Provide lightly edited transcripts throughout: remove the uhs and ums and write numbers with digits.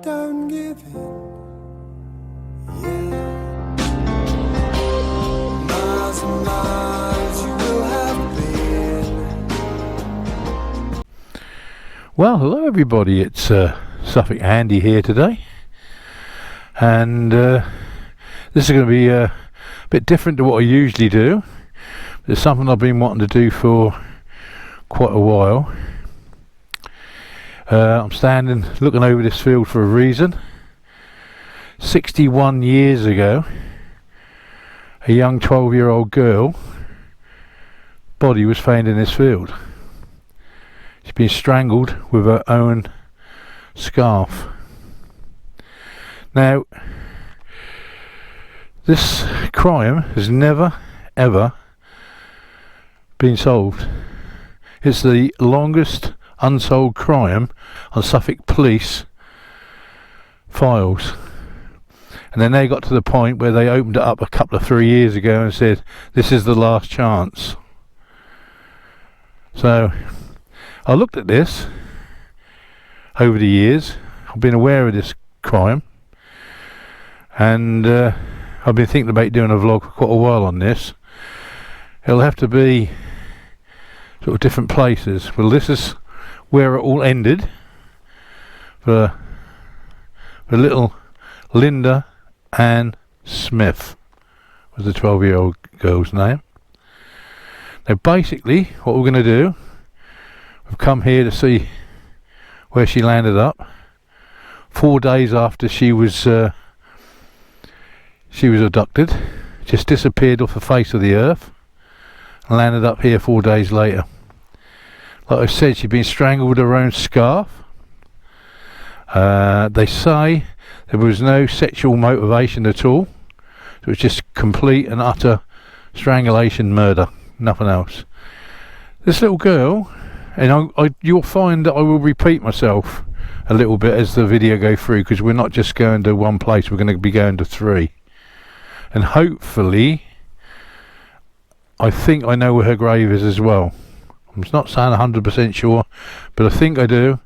don't give in. Yeah. Miles and miles you will have been. Well, hello everybody, it's Suffolk Andy here today, and this is going to be a bit different to what I usually do. It's something I've been wanting to do for quite a while. I'm standing looking over this field for a reason. 61 years ago, a young 12-year-old girl body was found in this field. She's been strangled with her own scarf. Now, this crime has never ever been solved. It's the longest unsolved crime on Suffolk Police files. And then they got to the point where they opened it up a couple of 3 years ago and said, this is the last chance. So I looked at this over the years. I've been aware of this crime, and I've been thinking about doing a vlog for quite a while on this. It'll have to be sort of different places. Well, this is where it all ended for little Linda Ann Smith, was the 12-year-old girl's name. Now basically what we're going to do, we've come here to see where she landed up 4 days after she was abducted. Just disappeared off the face of the earth and landed up here 4 days later. Like I said, she'd been strangled with her own scarf. They say there was no sexual motivation at all. It was just complete and utter strangulation murder, nothing else. This little girl, and you'll find that I will repeat myself a little bit as the video goes through, because we're not just going to one place, we're going to be going to three. And hopefully, I think I know where her grave is as well. I'm not saying 100% sure, but I think I do,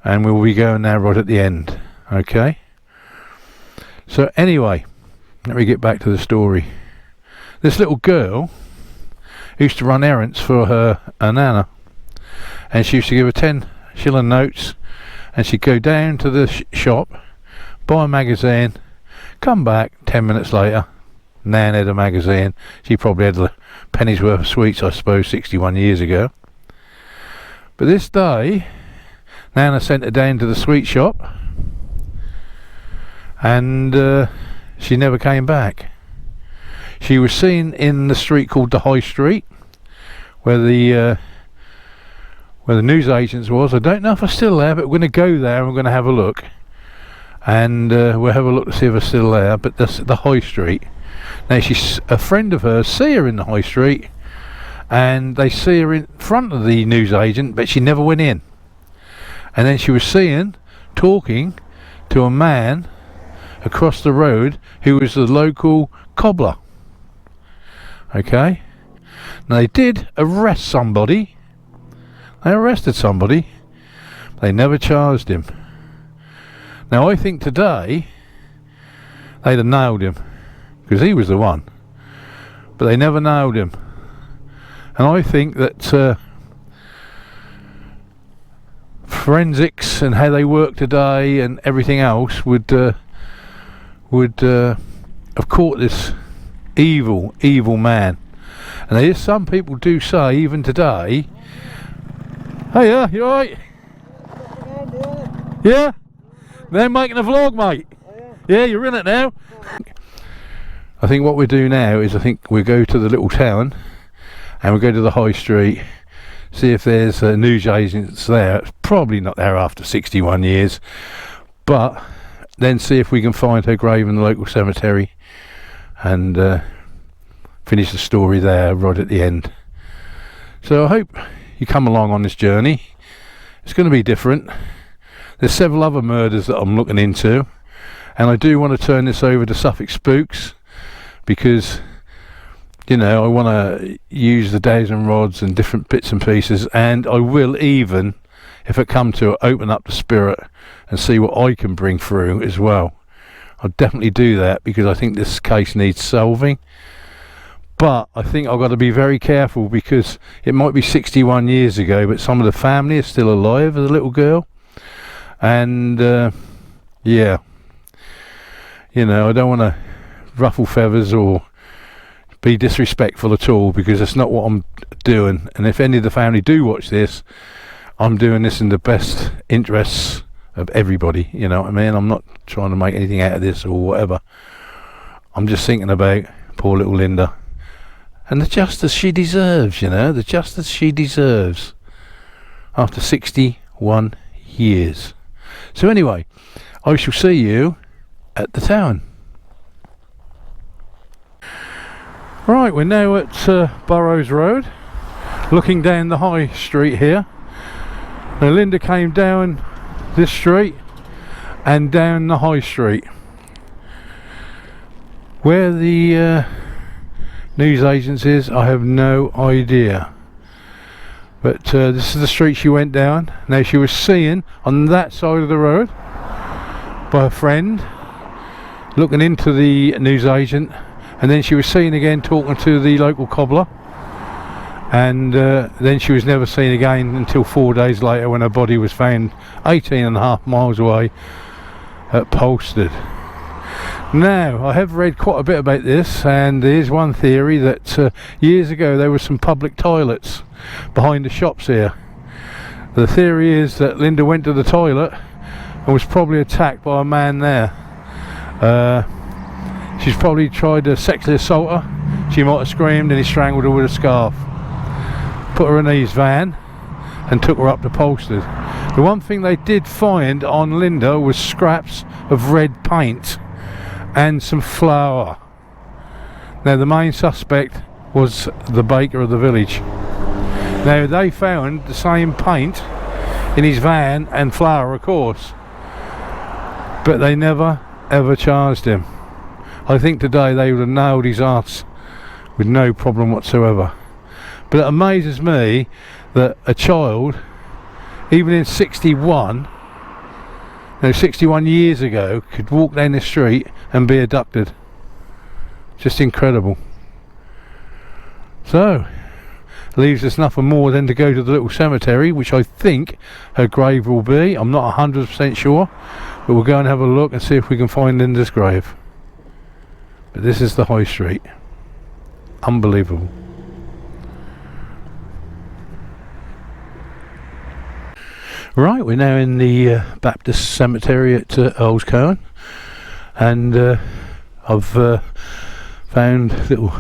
and we'll be going there right at the end. Okay? So anyway, let me get back to the story. This little girl used to run errands for her nana, and she used to give her 10-shilling notes, and she'd go down to the shop, buy a magazine, come back 10 minutes later, Nan had a magazine. She probably had a penny's worth of sweets, I suppose, 61 years ago. But this day, Nana sent her down to the sweet shop, and she never came back. She was seen in the street called the High Street, where the news agents was. I don't know if I'm still there, but we're going to go there and we're going to have a look, and we'll have a look to see if I'm still there. But that's the High Street. Now, she's a friend of hers, see her in the High Street, and they see her in front of the news agent, but she never went in. And then she was seen talking to a man across the road who was the local cobbler. Okay? Now, they did arrest somebody. They arrested somebody. They never charged him. Now, I think today they'd have nailed him, because he was the one. But they never nailed him. And I think that forensics and how they work today and everything else would have caught this evil man. And there is some people do say, even today, hey, you alright? Yeah? They're making a vlog, mate. Yeah, you're in it now. I think what we do now is, I think we go to the little town and we go to the High Street, see if there's news agents there. It's probably not there after 61 years, but then see if we can find her grave in the local cemetery and finish the story there right at the end. So I hope you come along on this journey. It's going to be different. There's several other murders that I'm looking into, and I do want to turn this over to Suffolk Spooks, because, you know, I want to use the days and rods and different bits and pieces, and I will even if it come to it, open up the spirit and see what I can bring through as well. I'll definitely do that, because I think this case needs solving. But I think I've got to be very careful, because it might be 61 years ago, but some of the family is still alive of the little girl. And yeah, you know, I don't want to ruffle feathers or be disrespectful at all, because that's not what I'm doing. And if any of the family do watch this, I'm doing this in the best interests of everybody, you know what I mean? I'm not trying to make anything out of this or whatever. I'm just thinking about poor little Linda and the justice she deserves, you know, the justice she deserves after 61 years. So anyway, I shall see you at the town. Right, we're now at Burrows Road, looking down the high street here. Now Linda came down this street and down the high street. Where the news agents is, I have no idea. But this is the street she went down. Now she was seen on that side of the road by a friend looking into the news agent, and then she was seen again talking to the local cobbler, and then she was never seen again until 4 days later, when her body was found 18.5 miles away at Polstead. Now, I have read quite a bit about this, and there's one theory that years ago there were some public toilets behind the shops here. The theory is that Linda went to the toilet and was probably attacked by a man there. She's probably tried to sexually assault her. She might have screamed and he strangled her with a scarf. Put her in his van and took her up to Polstead. The one thing they did find on Linda was scraps of red paint and some flour. Now the main suspect was the baker of the village. Now they found the same paint in his van and flour, of course, but they never ever charged him. I think today they would have nailed his ass with no problem whatsoever. But it amazes me that a child, even in 61 years ago, could walk down the street and be abducted. Just incredible. So, leaves us nothing more than to go to the little cemetery, which I think her grave will be. I'm not 100% sure, but we'll go and have a look and see if we can find Linda's grave. But this is the high street. Unbelievable. Right, we're now in the Baptist cemetery at Earls Cohen, and I've found little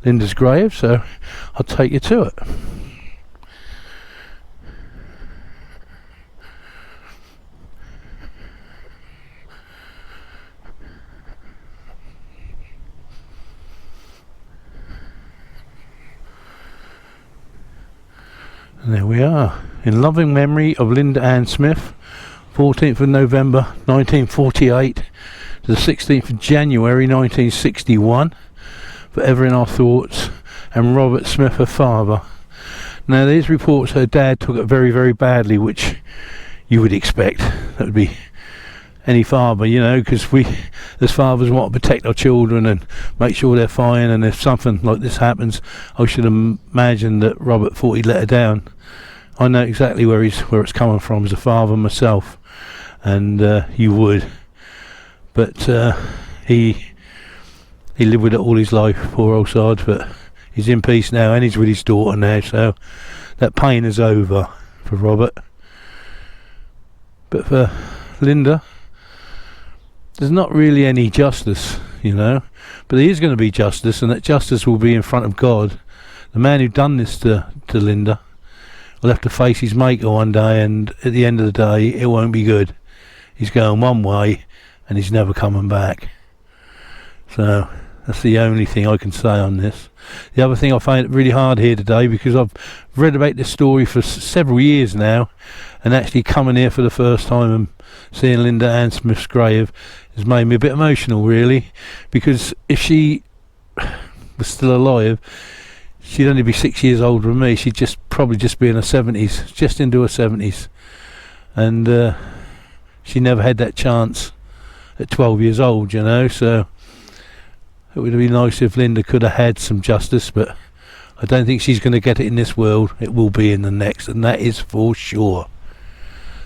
Linda's grave, so I'll take you to it. And there we are, in loving memory of Linda Ann Smith, 14th of November 1948 to the 16th of January 1961, forever in our thoughts, and Robert Smith, her father. Now there's reports her dad took it very, very badly, which you would expect. That would be any father, you know, because we as fathers want to protect our children and make sure they're fine, and if something like this happens, I should imagine that Robert thought he'd let her down. I know exactly where it's coming from as a father myself, and you would, but he lived with it all his life, poor old sod, but he's in peace now and he's with his daughter now, so that pain is over for Robert. But for Linda, there's not really any justice, you know, but there is going to be justice, and that justice will be in front of God. The man who done this to Linda will have to face his maker one day, and at the end of the day it won't be good. He's going one way and he's never coming back. So that's the only thing I can say on this. The other thing, I find it really hard here today, because I've read about this story for several years now, and actually coming here for the first time and seeing Linda Ann Smith's grave has made me a bit emotional, really, because if she was still alive, she'd only be 6 years older than me. She'd probably just be in her 70s, just into her 70s. And she never had that chance at 12 years old, you know, so it would have been nice if Linda could have had some justice, but I don't think she's going to get it in this world. It will be in the next, and that is for sure.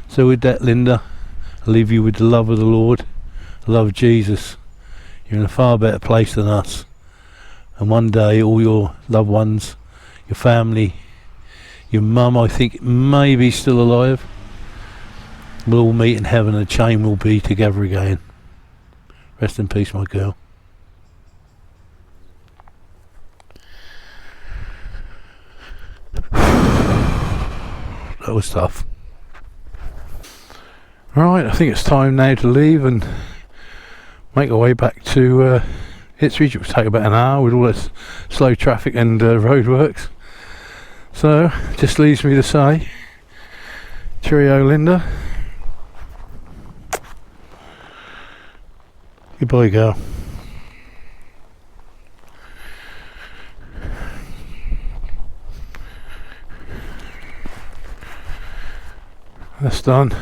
So with that, Linda, I leave you with the love of the Lord, the love of Jesus. You're in a far better place than us, and one day all your loved ones, your family, your mum, I think may be still alive, we'll all meet in heaven, and the chain will be together again. Rest in peace, my girl. That was tough. Right, I think it's time now to leave and make our way back to Ipswich. It will take about an hour with all this slow traffic and roadworks. So, just leaves me to say, cheerio, Linda. Goodbye, girl. That's done.